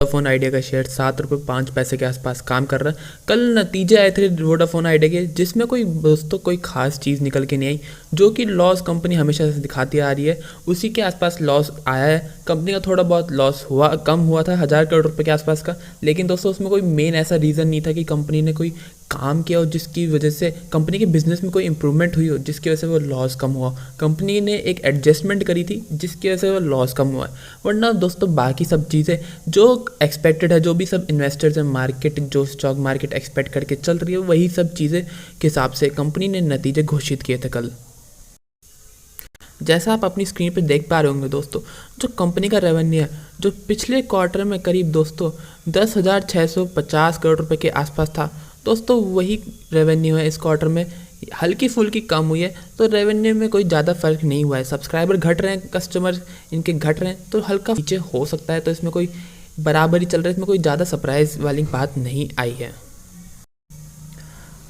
Vodafone idea का share 7 रुपये 5 पैसे के आसपास काम कर रहा है। कल नतीजे आए थे वोडाफोन आइडिया के, जिसमें कोई दोस्तों कोई खास चीज़ निकल के नहीं आई। जो कि लॉस कंपनी हमेशा से दिखाती आ रही है, उसी के आसपास लॉस आया है। कंपनी का थोड़ा बहुत लॉस हुआ, कम हुआ था 1,000 करोड़ रुपए के आसपास का। लेकिन दोस्तों उसमें कोई मेन ऐसा रीज़न नहीं था कि कंपनी ने कोई काम किया हो जिसकी वजह से कंपनी के बिजनेस में कोई इंप्रूवमेंट हुई हो जिसकी वजह से वो लॉस कम हुआ। कंपनी ने एक एडजस्टमेंट करी थी जिसकी वजह से वो लॉस कम हुआ है। वरना दोस्तों बाकी सब चीज़ें जो एक्सपेक्टेड है, जो भी सब इन्वेस्टर्स हैं, मार्केट जो स्टॉक मार्केट एक्सपेक्ट करके चल रही है, वही सब चीज़ें के हिसाब से कंपनी ने नतीजे घोषित किए थे कल। जैसा आप अपनी स्क्रीन पर देख पा रहे होंगे दोस्तों, जो कंपनी का रेवेन्यू है, जो पिछले क्वार्टर में करीब दोस्तों 10,650 करोड़ रुपए के आसपास था दोस्तों, वही रेवेन्यू है इस क्वार्टर में। हल्की फुल्की कम हुई है, तो रेवेन्यू में कोई ज़्यादा फर्क नहीं हुआ है। सब्सक्राइबर घट रहे हैं, कस्टमर इनके घट रहे हैं, तो हल्का नीचे हो सकता है, तो इसमें कोई बराबरी चल रहा है, इसमें कोई ज़्यादा सरप्राइज वाली बात नहीं आई है।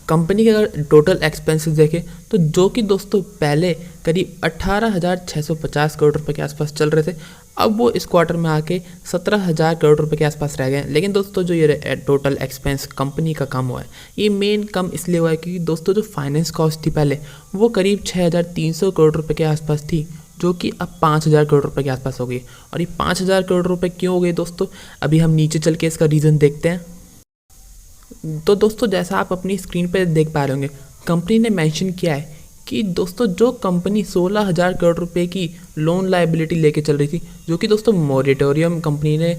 कंपनी के अगर टोटल एक्सपेंसेस देखें तो जो कि दोस्तों पहले करीब 18,650 करोड़ रुपए के आसपास चल रहे थे, अब वो इस क्वार्टर में आके 17,000 करोड़ रुपए के आसपास रह गए हैं। लेकिन दोस्तों जो ये टोटल एक्सपेंस कंपनी का कम हुआ है, ये मेन कम इसलिए हुआ है क्योंकि दोस्तों जो फाइनेंस कॉस्ट थी पहले, वो करीब 6,300 करोड़ रुपए के आसपास थी, जो कि अब 5,000 करोड़ रुपए के आसपास हो गई। और ये 5,000 करोड़ रुपए क्यों हो गए दोस्तों, अभी हम नीचे चल के इसका रीज़न देखते हैं। तो दोस्तों जैसा आप अपनी स्क्रीन पर देख पा रहे होंगे, कंपनी ने मेंशन किया है कि दोस्तों जो कंपनी 16,000 करोड़ रुपए की लोन लायबिलिटी लेके चल रही थी, जो कि दोस्तों मोरेटोरियम कंपनी ने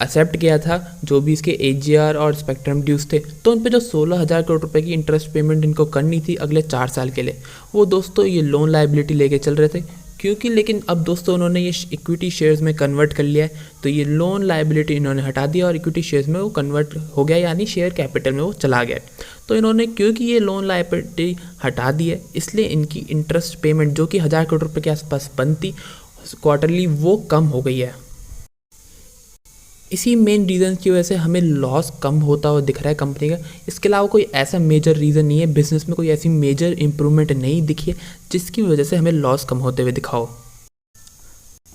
एक्सेप्ट किया था, जो भी इसके एजीआर और स्पेक्ट्रम ड्यूज थे, तो उन पे जो 16,000 करोड़ रुपए की इंटरेस्ट पेमेंट इनको करनी थी अगले 4 साल के लिए, वो दोस्तों ये लोन लायबिलिटी लेके चल रहे थे। क्योंकि लेकिन अब दोस्तों उन्होंने ये इक्विटी शेयर्स में कन्वर्ट कर लिया है, तो ये लोन लायबिलिटी इन्होंने हटा दिया और इक्विटी शेयर्स में वो कन्वर्ट हो गया, यानी शेयर कैपिटल में वो चला गया। तो इन्होंने क्योंकि ये लोन लायबिलिटी हटा दी है, इसलिए इनकी इंटरेस्ट पेमेंट जो कि 1,000 करोड़ रुपए के आसपास बनती क्वार्टरली, वो कम हो गई है। इसी मेन रीज़न की वजह से हमें लॉस कम होता हुआ दिख रहा है कंपनी का। इसके अलावा कोई ऐसा मेजर रीज़न नहीं है, बिजनेस में कोई ऐसी मेजर इंप्रूवमेंट नहीं दिखी है जिसकी वजह से हमें लॉस कम होते हुए दिखाओ।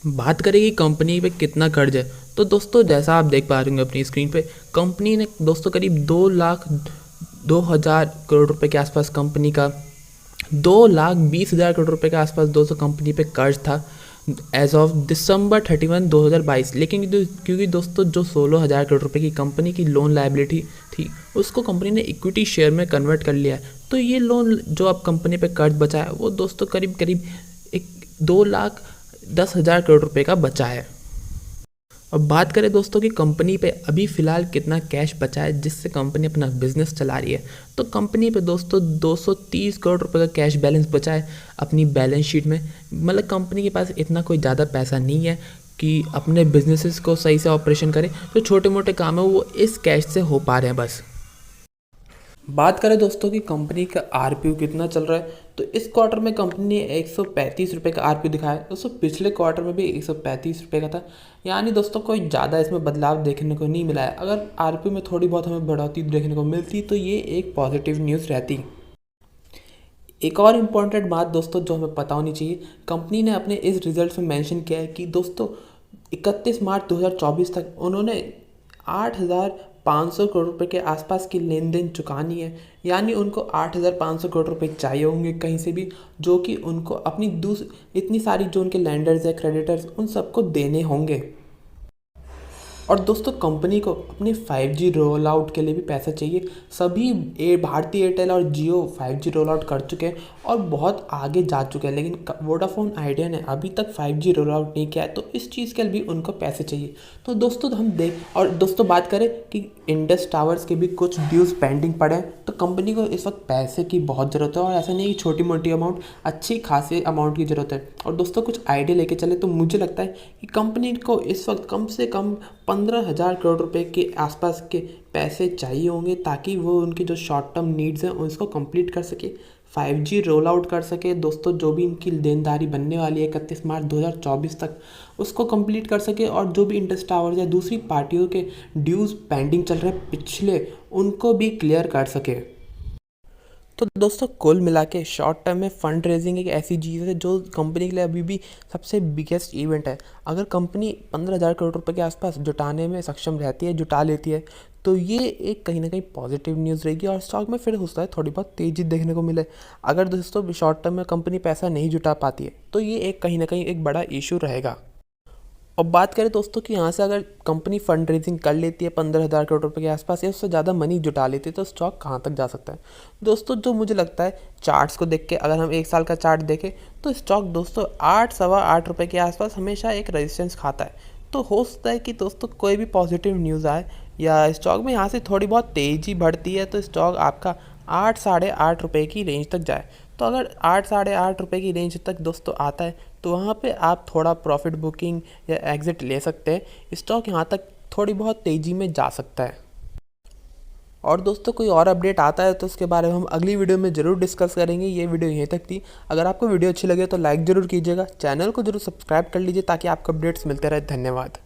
बात करेगी कंपनी पे कितना कर्ज है, तो दोस्तों जैसा आप देख पा रहे होंगे अपनी स्क्रीन पे, कंपनी ने दोस्तों करीब 2,02,000 करोड़ रुपए के आसपास कंपनी का 2,20,000 करोड़ रुपए के आसपास दोस्तों कंपनी पे कर्ज था एज ऑफ दिसंबर 31, 2022। लेकिन क्योंकि दोस्तों जो 16,000 करोड़ रुपए की कंपनी की लोन लायबिलिटी थी, उसको कंपनी ने इक्विटी शेयर में कन्वर्ट कर लिया है, तो ये लोन जो अब कंपनी पे कर्ज बचा है, वो दोस्तों करीब करीब 2,10,000 करोड़ रुपए का बचा है। अब बात करें दोस्तों कि कंपनी पे अभी फ़िलहाल कितना कैश बचा है जिससे कंपनी अपना बिजनेस चला रही है, तो कंपनी पे दोस्तों 230 करोड़ रुपए का कैश बैलेंस बचा है अपनी बैलेंस शीट में। मतलब कंपनी के पास इतना कोई ज़्यादा पैसा नहीं है कि अपने बिजनेसेस को सही से ऑपरेशन करे, जो छोटे मोटे काम है वो इस कैश से हो पा रहे हैं बस। बात करें दोस्तों कि कंपनी का आरपीयू कितना चल रहा है, तो इस क्वार्टर में कंपनी ने 135 रुपये का आरपीयू दिखाया है दोस्तों। पिछले क्वार्टर में भी 135 रुपये का था, यानी दोस्तों कोई ज़्यादा इसमें बदलाव देखने को नहीं मिला है। अगर आरपीयू में थोड़ी बहुत हमें बढ़ोतरी देखने को मिलती तो ये एक पॉजिटिव न्यूज़ रहती। एक और इम्पॉर्टेंट बात दोस्तों जो हमें पता होनी चाहिए, कंपनी ने अपने इस रिजल्ट में मेंशन किया है कि दोस्तों 31 मार्च 2024 तक उन्होंने 8,500 करोड़ रुपए के आसपास की लेन देन चुकानी है, यानी उनको 8,500 करोड़ रुपए चाहिए होंगे कहीं से भी, जो कि उनको अपनी इतनी सारी जो उनके लैंडर्स है, क्रेडिटर्स, उन सबको देने होंगे। और दोस्तों कंपनी को अपने 5G रोल आउट के लिए भी पैसा चाहिए। सभी भारती एयरटेल और जियो 5G रोल आउट कर चुके हैं और बहुत आगे जा चुके हैं, लेकिन वोडाफोन आइडिया ने अभी तक 5G रोल आउट नहीं किया है, तो इस चीज़ के लिए भी उनको पैसे चाहिए। तो दोस्तों हम और दोस्तों बात करें कि इंडस टावर्स के भी कुछ ड्यूज पेंडिंग पड़े हैं, तो कंपनी को इस वक्त पैसे की बहुत ज़रूरत है, और ऐसा नहीं कि छोटी मोटी अमाउंट, अच्छी खासी अमाउंट की ज़रूरत है। और दोस्तों कुछ आइडिया लेके चले तो मुझे लगता है कि कंपनी को इस वक्त कम से कम 15,000 करोड़ रुपए के आसपास के पैसे चाहिए होंगे, ताकि वो उनके जो शॉर्ट टर्म नीड्स हैं उसको कंप्लीट कर सके, 5G रोल आउट कर सके दोस्तों, जो भी इनकी देनदारी बनने वाली है 31 मार्च 2024 तक, उसको कंप्लीट कर सके, और जो भी इंडस टावर्स या दूसरी पार्टियों के ड्यूज पेंडिंग चल रहे हैं पिछले, उनको भी क्लियर कर सके। तो दोस्तों कुल मिला के शॉर्ट टर्म में फंड रेजिंग एक ऐसी चीज़ है जो कंपनी के लिए अभी भी सबसे बिगेस्ट इवेंट है। अगर कंपनी 15,000 करोड़ रुपए के आसपास जुटाने में सक्षम रहती है, जुटा लेती है, तो ये एक कहीं ना कहीं पॉजिटिव न्यूज़ रहेगी और स्टॉक में फिर हो सकता है थोड़ी बहुत तेज़ी देखने को मिले। अगर दोस्तों शॉर्ट टर्म में कंपनी पैसा नहीं जुटा पाती है तो ये एक कहीं ना कहीं एक बड़ा इशू रहेगा। और बात करें दोस्तों कि यहाँ से अगर कंपनी फंड रेजिंग कर लेती है 15,000 करोड़ रुपए के आसपास या उससे ज़्यादा मनी जुटा लेती है तो स्टॉक कहाँ तक जा सकता है। दोस्तों जो मुझे लगता है चार्ट्स को देख के अगर हम एक साल का चार्ट देखें तो स्टॉक दोस्तों 8 सवा 8 रुपये के आसपास हमेशा एक रेजिस्टेंस खाता है। तो हो सकता है कि दोस्तों कोई भी पॉजिटिव न्यूज़ आए या स्टॉक में यहाँ से थोड़ी बहुत तेज़ी बढ़ती है तो स्टॉक आपका 8 साढ़े 8 रुपये की रेंज तक जाए। तो अगर 8 साढ़े 8 रुपये की रेंज तक दोस्तों आता है तो वहाँ पे आप थोड़ा प्रॉफिट बुकिंग या एग्ज़िट ले सकते हैं। स्टॉक यहाँ तक थोड़ी बहुत तेज़ी में जा सकता है। और दोस्तों कोई और अपडेट आता है तो उसके बारे में हम अगली वीडियो में ज़रूर डिस्कस करेंगे। ये वीडियो यहीं तक थी। अगर आपको वीडियो अच्छी लगे तो लाइक ज़रूर कीजिएगा, चैनल को ज़रूर सब्सक्राइब कर लीजिए ताकि आपको अपडेट्स मिलते रहे। धन्यवाद।